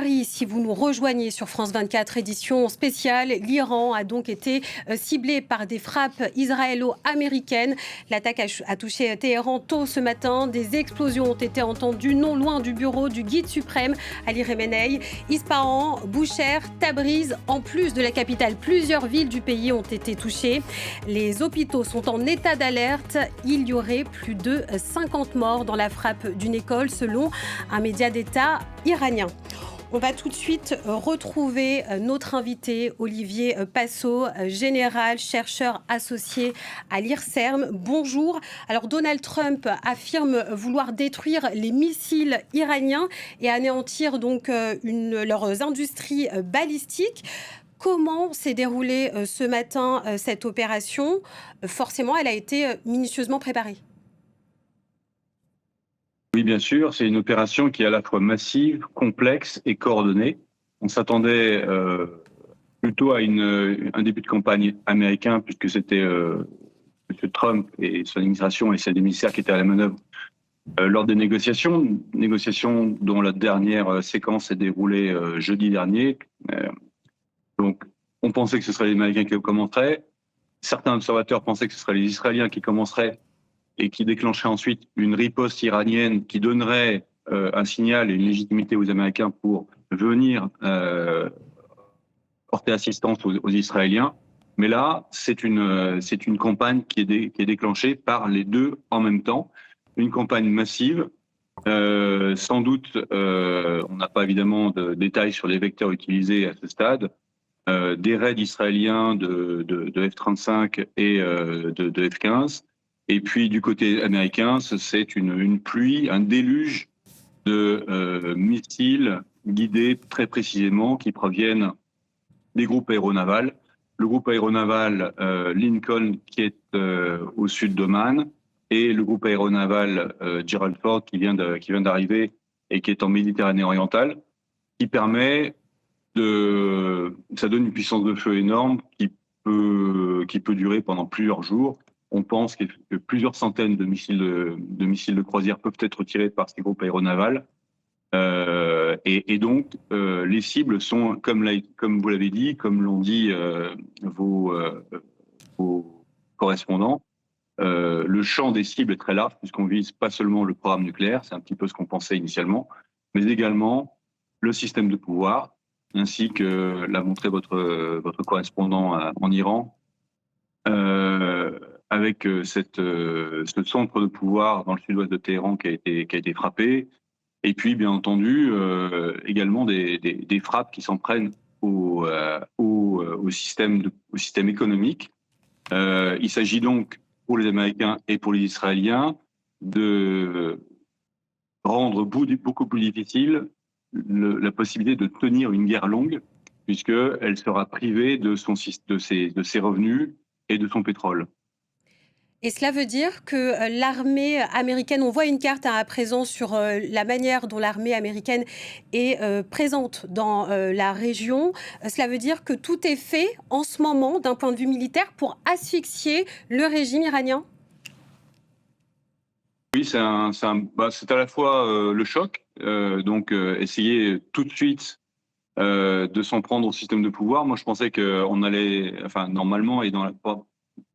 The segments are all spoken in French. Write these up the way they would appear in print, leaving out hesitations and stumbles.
Si vous nous rejoignez sur France 24, édition spéciale, l'Iran a donc été ciblé par des frappes israélo-américaines. L'attaque a touché Téhéran tôt ce matin. Des explosions ont été entendues non loin du bureau du guide suprême Ali Khamenei. Ispahan, Boucher, Tabriz, en plus de la capitale, plusieurs villes du pays ont été touchées. Les hôpitaux sont en état d'alerte. Il y aurait plus de 50 morts dans la frappe d'une école selon un média d'État iranien. On va tout de suite retrouver notre invité, Olivier Passot, général, chercheur associé à l'IRSERM. Bonjour. Alors, Donald Trump affirme vouloir détruire les missiles iraniens et anéantir donc leurs industries balistiques. Comment s'est déroulée ce matin cette opération ? Forcément, elle a été minutieusement préparée. Oui, bien sûr, c'est une opération qui est à la fois massive, complexe et coordonnée. On s'attendait plutôt à un début de campagne américain, puisque c'était M. Trump et son administration et ses émissaires qui étaient à la manœuvre lors des négociations dont la dernière séquence s'est déroulée jeudi dernier. Donc, on pensait que ce seraient les Américains qui commenceraient. Certains observateurs pensaient que ce seraient les Israéliens qui commenceraient et qui déclencherait ensuite une riposte iranienne qui donnerait un signal et une légitimité aux Américains pour venir porter assistance aux Israéliens. Mais là, c'est une campagne qui est déclenchée par les deux en même temps. Une campagne massive. Sans doute, on n'a pas évidemment de détails sur les vecteurs utilisés à ce stade. Des raids israéliens de F-35 et de F-15. Et puis du côté américain, c'est une pluie, un déluge de missiles guidés très précisément qui proviennent des groupes aéronavals. Le groupe aéronaval Lincoln qui est au sud d'Oman et le groupe aéronaval Gerald Ford qui vient d'arriver et qui est en Méditerranée orientale, qui permet ça donne une puissance de feu énorme qui peut durer pendant plusieurs jours. On pense que plusieurs centaines de missiles de croisière peuvent être tirés par ces groupes aéronavals. Et donc, les cibles sont, comme vous l'avez dit, comme l'ont dit vos correspondants, le champ des cibles est très large puisqu'on vise pas seulement le programme nucléaire, c'est un petit peu ce qu'on pensait initialement, mais également le système de pouvoir, ainsi que l'a montré votre correspondant en Iran, avec ce centre de pouvoir dans le sud-ouest de Téhéran qui a été frappé, et puis bien entendu également des frappes qui s'en prennent au système économique. Il s'agit donc pour les Américains et pour les Israéliens de rendre beaucoup plus difficile la possibilité de tenir une guerre longue, puisqu'elle sera privée de ses revenus et de son pétrole. Et cela veut dire que l'armée américaine, on voit une carte à présent sur la manière dont l'armée américaine est présente dans la région. Cela veut dire que tout est fait en ce moment, d'un point de vue militaire, pour asphyxier le régime iranien ? Oui, c'est à la fois le choc, donc essayer tout de suite de s'en prendre au système de pouvoir. Moi, je pensais qu'on allait, normalement, et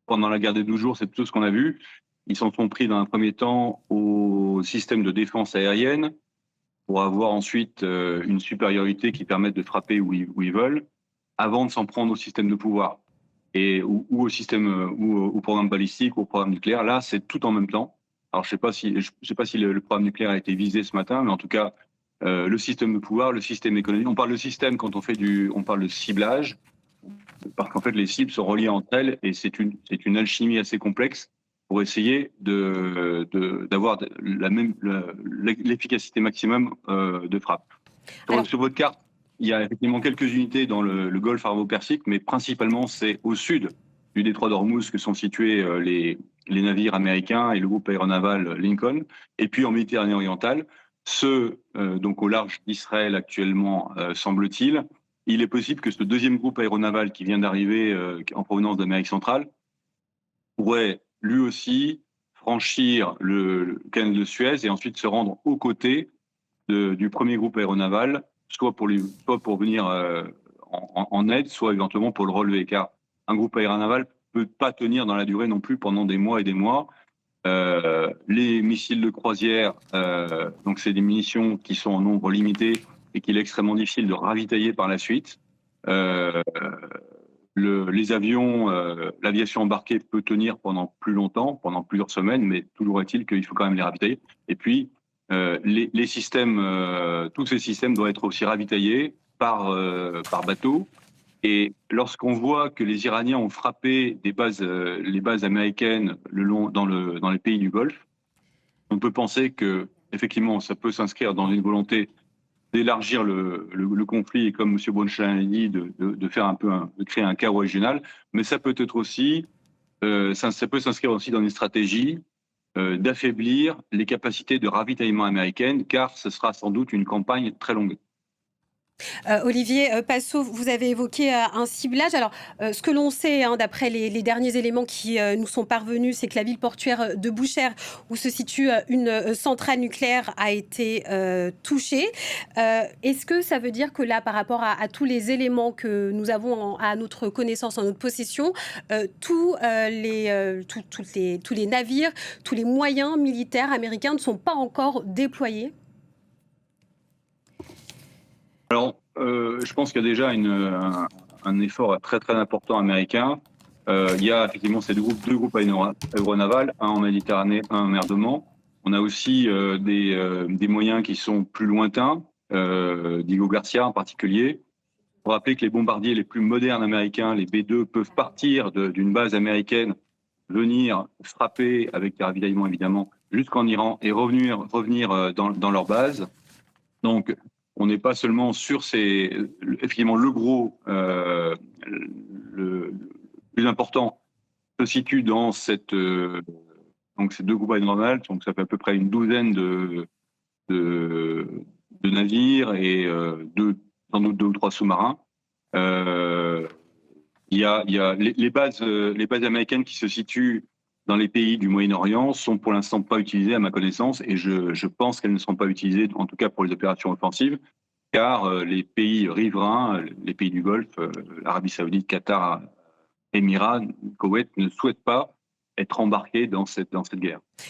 pendant la guerre des 12 jours, c'est tout ce qu'on a vu. Ils s'en sont pris dans un premier temps au système de défense aérienne pour avoir ensuite une supériorité qui permette de frapper où ils veulent, avant de s'en prendre au système de pouvoir ou au programme balistique ou au programme nucléaire. Là, c'est tout en même temps. Alors, je sais pas si le programme nucléaire a été visé ce matin, mais en tout cas, le système de pouvoir, le système économique. On parle de système quand on parle de ciblage, parce qu'en fait, les cibles sont reliées entre elles et c'est une alchimie assez complexe pour essayer d'avoir l'efficacité maximum de frappe. Sur votre carte, il y a effectivement quelques unités dans le golfe arabo-persique, mais principalement c'est au sud du détroit d'Ormuz que sont situés les navires américains et le groupe aéronaval Lincoln, et puis en Méditerranée orientale, ceux donc au large d'Israël actuellement, semble-t-il. Il est possible que ce deuxième groupe aéronaval qui vient d'arriver en provenance d'Amérique centrale pourrait lui aussi franchir le canal de Suez et ensuite se rendre aux côtés du premier groupe aéronaval soit pour venir en aide, soit éventuellement pour le relever, car un groupe aéronaval peut pas tenir dans la durée non plus pendant des mois et des mois. Les missiles de croisière, donc c'est des munitions qui sont en nombre limité et qu'il est extrêmement difficile de ravitailler par la suite. Les avions, l'aviation embarquée peut tenir pendant plus longtemps, pendant plusieurs semaines, mais toujours est-il qu'il faut quand même les ravitailler. Et puis, les systèmes, tous ces systèmes doivent être aussi ravitaillés par bateau. Et lorsqu'on voit que les Iraniens ont frappé les bases américaines dans les pays du Golfe, on peut penser que effectivement, ça peut s'inscrire dans une volonté d'élargir le conflit et, comme M. Bronstein a dit, de faire de créer un chaos régional. Mais ça peut être aussi, ça peut s'inscrire aussi dans une stratégie d'affaiblir les capacités de ravitaillement américaines, car ce sera sans doute une campagne très longue. Olivier Passot, vous avez évoqué un ciblage. Alors, ce que l'on sait, d'après les derniers éléments qui nous sont parvenus, c'est que la ville portuaire de Boucher, où se situe une centrale nucléaire, a été touchée. Est-ce que ça veut dire que là, par rapport à tous les éléments que nous avons à notre connaissance, en notre possession, tous les navires, tous les moyens militaires américains ne sont pas encore déployés? Alors, je pense qu'il y a déjà un effort très très important américain. Il y a effectivement ces deux groupes aéronavals, un en Méditerranée, un en mer d'Oman. On a aussi des moyens qui sont plus lointains, Diego Garcia en particulier. Il faut rappeler que les bombardiers les plus modernes américains, les B-2, peuvent partir d'une base américaine, venir frapper avec des ravitaillements évidemment jusqu'en Iran et revenir dans leur base. Donc, on n'est pas seulement sur effectivement, le gros, le plus important se situe dans donc ces deux groupes aéronavals, donc ça fait à peu près une douzaine de navires et sans doute 2 ou 3 sous-marins. Il y a les bases américaines qui se situent dans les pays du Moyen-Orient sont pour l'instant pas utilisées à ma connaissance, et je pense qu'elles ne seront pas utilisées, en tout cas pour les opérations offensives, car les pays riverains, les pays du Golfe, l'Arabie Saoudite, Qatar, Émirats, Koweït, ne souhaitent pas être embarqués dans cette guerre.